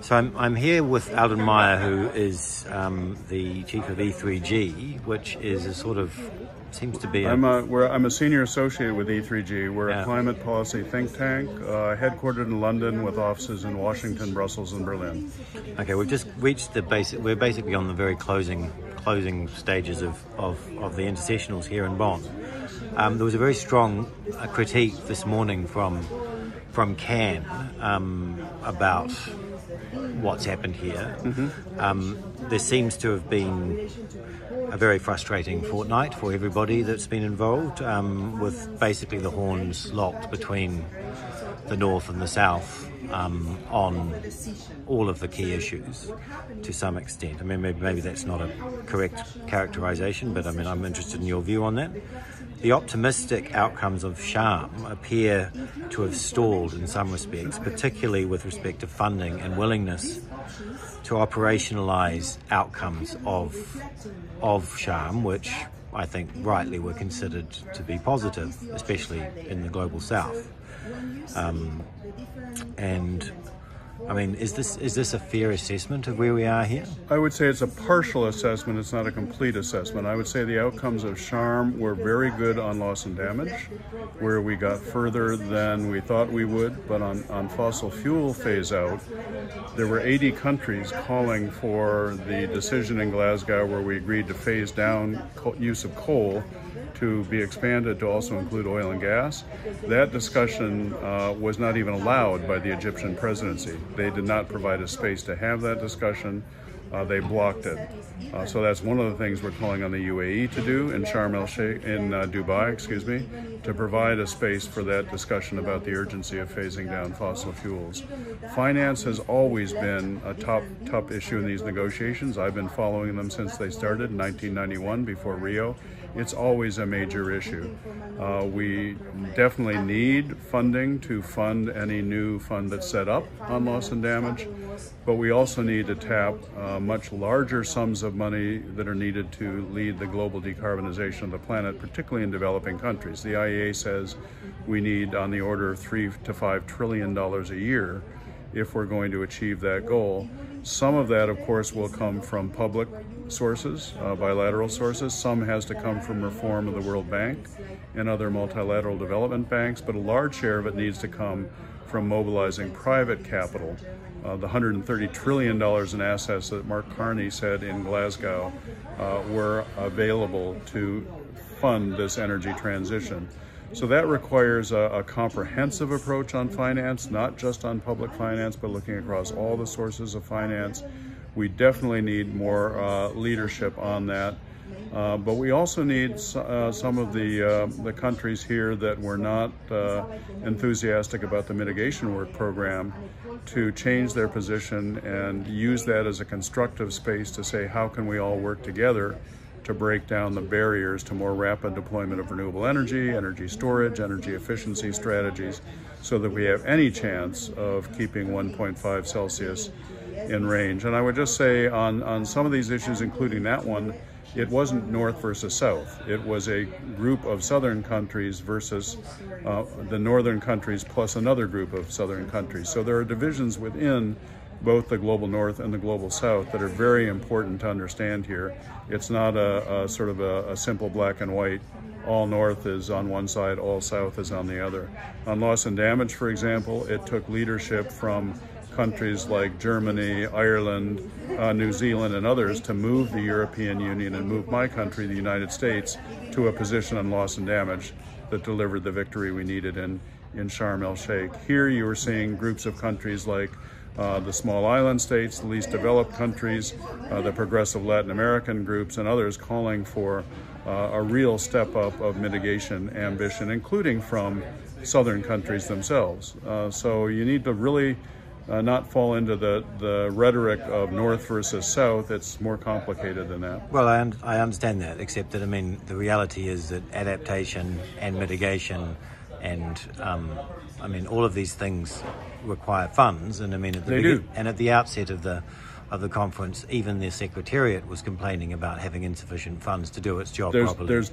So I'm here with Alden Meyer, who is the chief of E3G, which is a sort of, seems to be I'm a senior associate with E3G. We're a climate policy think tank, headquartered in London with offices in Washington, Brussels, and Berlin. Okay, we've just reached we're basically on the very closing stages of the intersessionals here in Bonn. There was a very strong critique this morning from Cannes about what's happened here. There seems to have been a very frustrating fortnight for everybody that's been involved, with basically the horns locked between the North and the South on all of the key issues to some extent. I mean, maybe that's not a correct characterization, but I mean, I'm interested in your view on that. The optimistic outcomes of Sharm appear to have stalled in some respects, particularly with respect to funding and willingness to operationalise outcomes of Sharm, which I think rightly were considered to be positive, especially in the global south. And I mean, is this a fair assessment of where we are here? I would say it's a partial assessment. It's not a complete assessment. I would say the outcomes of Sharm were very good on loss and damage, where we got further than we thought we would. But on fossil fuel phase out, there were 80 countries calling for the decision in Glasgow where we agreed to phase down use of coal to be expanded to also include oil and gas. That discussion was not even allowed by the Egyptian presidency. They did not provide a space to have that discussion. They blocked it. So that's one of the things we're calling on the UAE to do in Sharm el-Sheikh, in Dubai, to provide a space for that discussion about the urgency of phasing down fossil fuels. Finance has always been a top issue in these negotiations. I've been following them since they started in 1991, before Rio. It's always a major issue. We definitely need funding to fund any new fund that's set up on loss and damage, but we also need to tap much larger sums of money that are needed to lead the global decarbonization of the planet, particularly in developing countries. The IEA says we need on the order of $3 to $5 trillion a year if we're going to achieve that goal. Some of that, of course, will come from public sources, bilateral sources. Some has to come from reform of the World Bank and other multilateral development banks, but a large share of it needs to come from mobilizing private capital. The $130 trillion in assets that Mark Carney said in Glasgow were available to fund this energy transition. So that requires a comprehensive approach on finance, not just on public finance, but looking across all the sources of finance. We definitely need more leadership on that. But we also need some of the countries here that were not enthusiastic about the mitigation work program to change their position and use that as a constructive space to say, how can we all work together to break down the barriers to more rapid deployment of renewable energy, energy storage, energy efficiency strategies, so that we have any chance of keeping 1.5 Celsius in range. And I would just say on some of these issues, including that one, it wasn't North versus South. It was a group of southern countries versus the northern countries plus another group of southern countries. So there are divisions within both the global north and the global south that are very important to understand here. It's not a sort of a simple black and white, all north is on one side, all south is on the other. On loss and damage, for example, it took leadership from countries like Germany, Ireland, New Zealand, and others to move the European Union and move my country, the United States, to a position on loss and damage that delivered the victory we needed in Sharm el-Sheikh. Here you are seeing groups of countries like the small island states, the least developed countries, the progressive Latin American groups, and others calling for a real step up of mitigation ambition, including from southern countries themselves. So you need to really not fall into the rhetoric of North versus South. It's more complicated than that. Well, I understand that, except that, I mean, the reality is that adaptation and mitigation and, I mean, all of these things require funds, and I mean, at the outset of the conference, even their secretariat was complaining about having insufficient funds to do its job properly. There's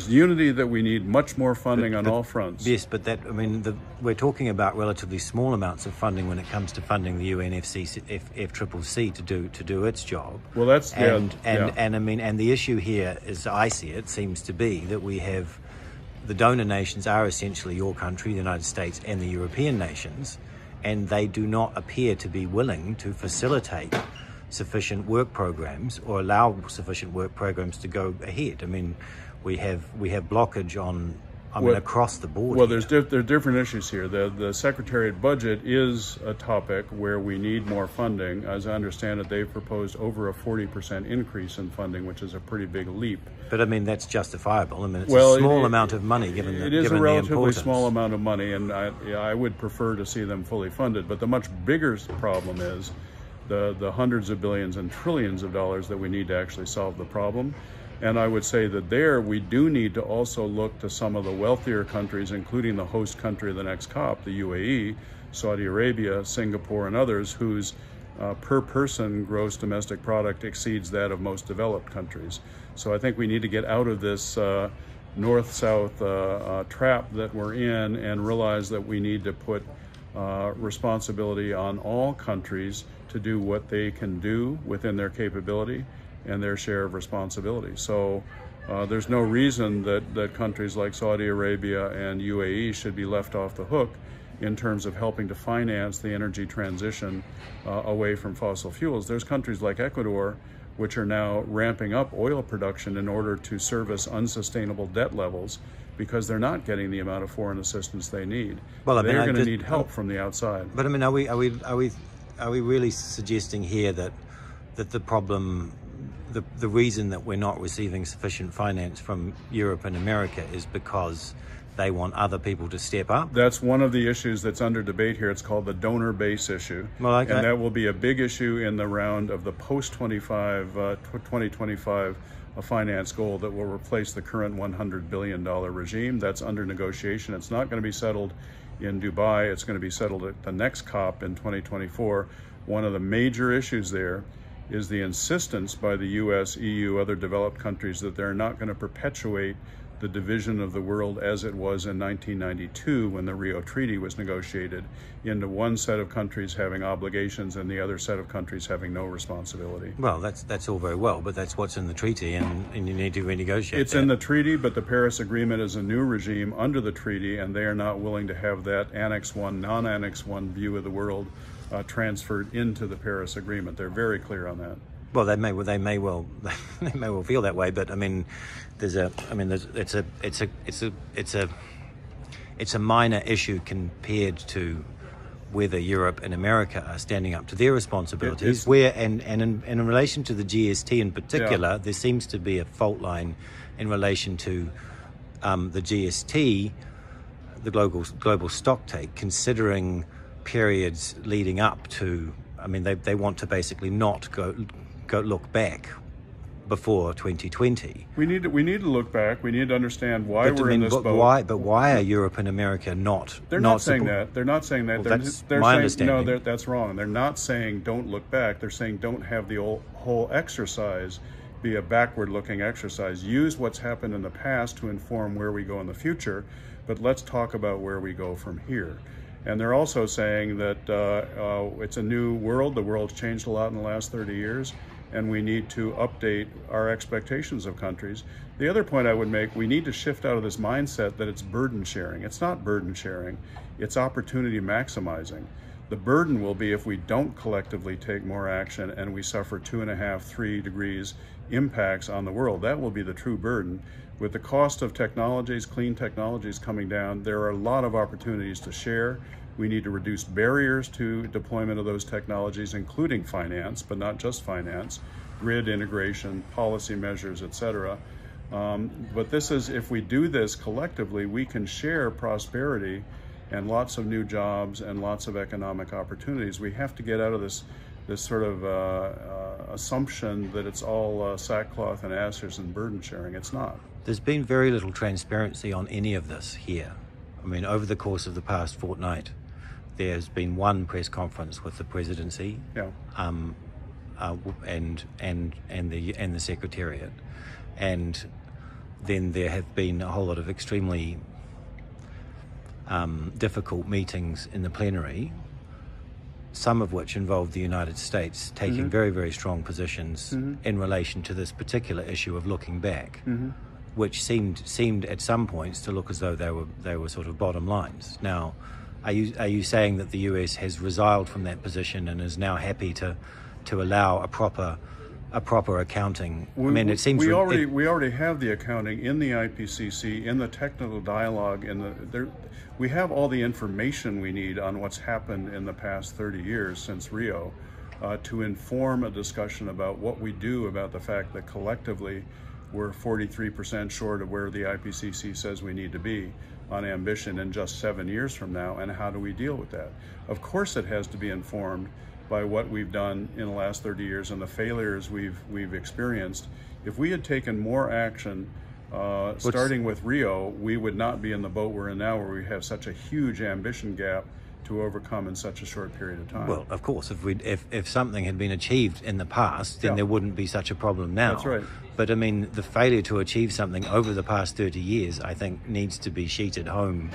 unity that we need much more funding on all fronts. Yes, but we're talking about relatively small amounts of funding when it comes to funding the UNFCCC to do its job. Well, that's and the issue here, as I see it, seems to be that we have the donor nations are essentially your country, the United States, and the European nations, and they do not appear to be willing to facilitate sufficient work programs or allow sufficient work programs to go ahead. I mean, we have blockage on across the board. Well, there are different issues here. The Secretariat budget is a topic where we need more funding. As I understand it, they've proposed over a 40% increase in funding, which is a pretty big leap. But I mean, that's justifiable. I mean, it's a small amount of money given the importance. It is a relatively small amount of money, and I would prefer to see them fully funded. But the much bigger problem is the hundreds of billions and trillions of dollars that we need to actually solve the problem. And I would say that there we do need to also look to some of the wealthier countries, including the host country of the next COP, the UAE, Saudi Arabia, Singapore, and others, whose per person gross domestic product exceeds that of most developed countries. So I think we need to get out of this north-south trap that we're in and realize that we need to put responsibility on all countries to do what they can do within their capability and their share of responsibility. So there's no reason that countries like Saudi Arabia and UAE should be left off the hook in terms of helping to finance the energy transition away from fossil fuels. There's countries like Ecuador which are now ramping up oil production in order to service unsustainable debt levels because they're not getting the amount of foreign assistance they need. Well, they're going to need help from the outside. But I mean, are we really suggesting here that the problem, the reason that we're not receiving sufficient finance from Europe and America is because they want other people to step up? That's one of the issues that's under debate here. It's called the donor base issue. Well, and that will be a big issue in the round of the post-2025 finance goal that will replace the current $100 billion regime. That's under negotiation. It's not going to be settled in Dubai. It's going to be settled at the next COP in 2024. One of the major issues there is the insistence by the US, EU, other developed countries that they're not going to perpetuate the division of the world as it was in 1992 when the Rio Treaty was negotiated into one set of countries having obligations and the other set of countries having no responsibility. Well, that's all very well, but that's what's in the treaty, and you need to renegotiate It's in the treaty, but the Paris Agreement is a new regime under the treaty, and they are not willing to have that Annex 1, non-Annex 1 view of the world transferred into the Paris Agreement. They're very clear on that. Well, they may well feel that way, but I mean, it's a minor issue compared to whether Europe and America are standing up to their responsibilities. And in relation to the GST in particular, there seems to be a fault line in relation to the GST, the global stock take, considering periods leading up to. I mean, they want to basically not go look back before 2020. We need to look back. We need to understand why we're in this boat. Why are Europe and America not? They're not saying that. They're not saying that. Well, they're my saying, understanding. No, that's wrong. They're not saying don't look back. They're saying don't have the whole exercise be a backward-looking exercise. Use what's happened in the past to inform where we go in the future, but let's talk about where we go from here. And they're also saying that it's a new world. The world's changed a lot in the last 30 years. And we need to update our expectations of countries. The other point I would make, we need to shift out of this mindset that it's burden sharing. It's not burden sharing, it's opportunity maximizing. The burden will be if we don't collectively take more action and we suffer 2.5, 3 degrees impacts on the world. That will be the true burden. With the cost of technologies, clean technologies coming down, there are a lot of opportunities to share. We need to reduce barriers to deployment of those technologies, including finance, but not just finance, grid integration, policy measures, etc. But this is, if we do this collectively, we can share prosperity and lots of new jobs and lots of economic opportunities. We have to get out of this sort of assumption that it's all sackcloth and ashes and burden sharing. It's not. There's been very little transparency on any of this here. I mean, over the course of the past fortnight, there's been one press conference with the presidency. Yeah. and the Secretariat, and then there have been a whole lot of extremely difficult meetings in the plenary, some of which involved the United States taking very, very strong positions in relation to this particular issue of looking back, which seemed at some points to look as though they were sort of bottom lines. Now, are you saying that the US has resiled from that position and is now happy to allow a proper accounting? I mean, it seems we already have the accounting in the IPCC, in the technical dialogue, we have all the information we need on what's happened in the past 30 years since Rio to inform a discussion about what we do about the fact that collectively we're 43% short of where the IPCC says we need to be on ambition in just 7 years from now, and how do we deal with that? Of course it has to be informed by what we've done in the last 30 years and the failures we've experienced. If we had taken more action starting with Rio, we would not be in the boat we're in now, where we have such a huge ambition gap to overcome in such a short period of time. Well, of course, if something had been achieved in the past, then there wouldn't be such a problem now. That's right. But I mean, the failure to achieve something over the past 30 years, I think, needs to be sheeted home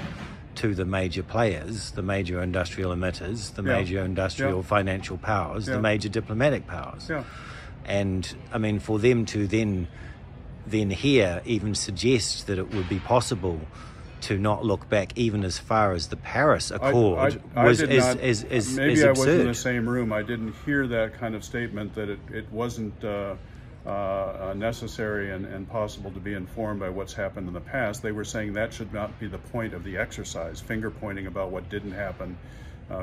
to the major players, the major industrial emitters, the major industrial financial powers, the major diplomatic powers. And I mean, for them to then here even suggest that it would be possible to not look back even as far as the Paris Accord is absurd. Maybe I was in the same room. I didn't hear that kind of statement, that it wasn't necessary and possible to be informed by what's happened in the past. They were saying that should not be the point of the exercise, finger pointing about what didn't happen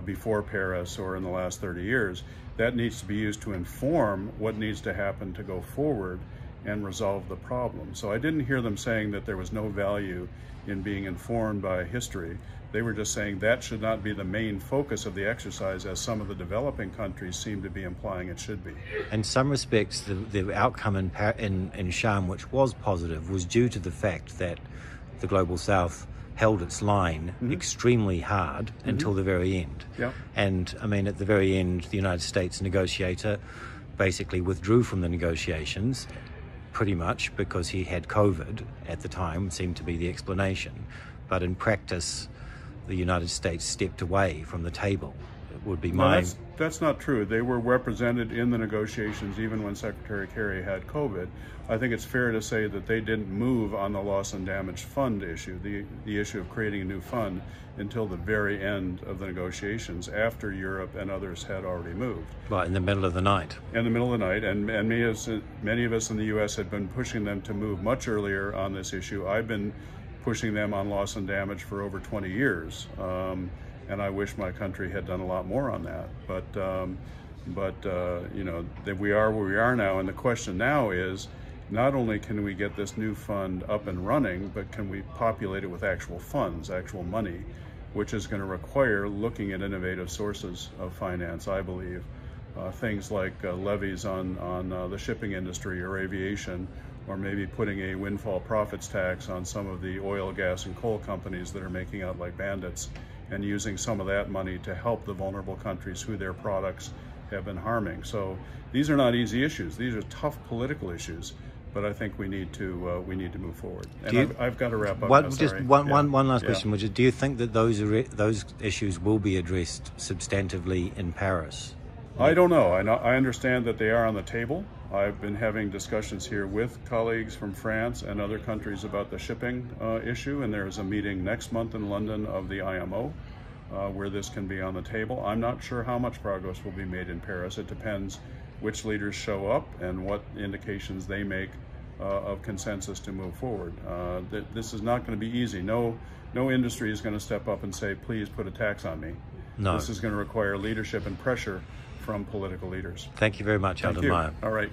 before Paris or in the last 30 years. That needs to be used to inform what needs to happen to go forward and resolve the problem. So I didn't hear them saying that there was no value in being informed by history. They were just saying that should not be the main focus of the exercise, as some of the developing countries seem to be implying it should be. In some respects, the outcome in Sharm, which was positive, was due to the fact that the Global South held its line extremely hard until the very end. And I mean, at the very end, the United States negotiator basically withdrew from the negotiations, pretty much because he had COVID at the time, seemed to be the explanation. But in practice, the United States stepped away from the table. It would be that's not true. They were represented in the negotiations even when Secretary Kerry had COVID. I think it's fair to say that they didn't move on the loss and damage fund issue, the issue of creating a new fund, until the very end of the negotiations, after Europe and others had already moved. Right, in the middle of the night. In the middle of the night, and many of us in the U.S. had been pushing them to move much earlier on this issue. I've been pushing them on loss and damage for over 20 years, and I wish my country had done a lot more on that. But you know, that we are where we are now, and the question now is, not only can we get this new fund up and running, but can we populate it with actual funds, actual money, which is going to require looking at innovative sources of finance, I believe. Things like levies on the shipping industry or aviation, or maybe putting a windfall profits tax on some of the oil, gas, and coal companies that are making out like bandits, and using some of that money to help the vulnerable countries who their products have been harming. So these are not easy issues. These are tough political issues, but I think we need to move forward. And I've got to wrap up. One last question, which is, do you think that those issues will be addressed substantively in Paris? I don't know. I understand that they are on the table. I've been having discussions here with colleagues from France and other countries about the shipping issue, and there's a meeting next month in London of the IMO where this can be on the table. I'm not sure how much progress will be made in Paris. It depends which leaders show up and what indications they make of consensus to move forward. This is not going to be easy. No industry is going to step up and say, please put a tax on me. No. This is going to require leadership and pressure from political leaders. Thank you very much, Alden Meyer. All right.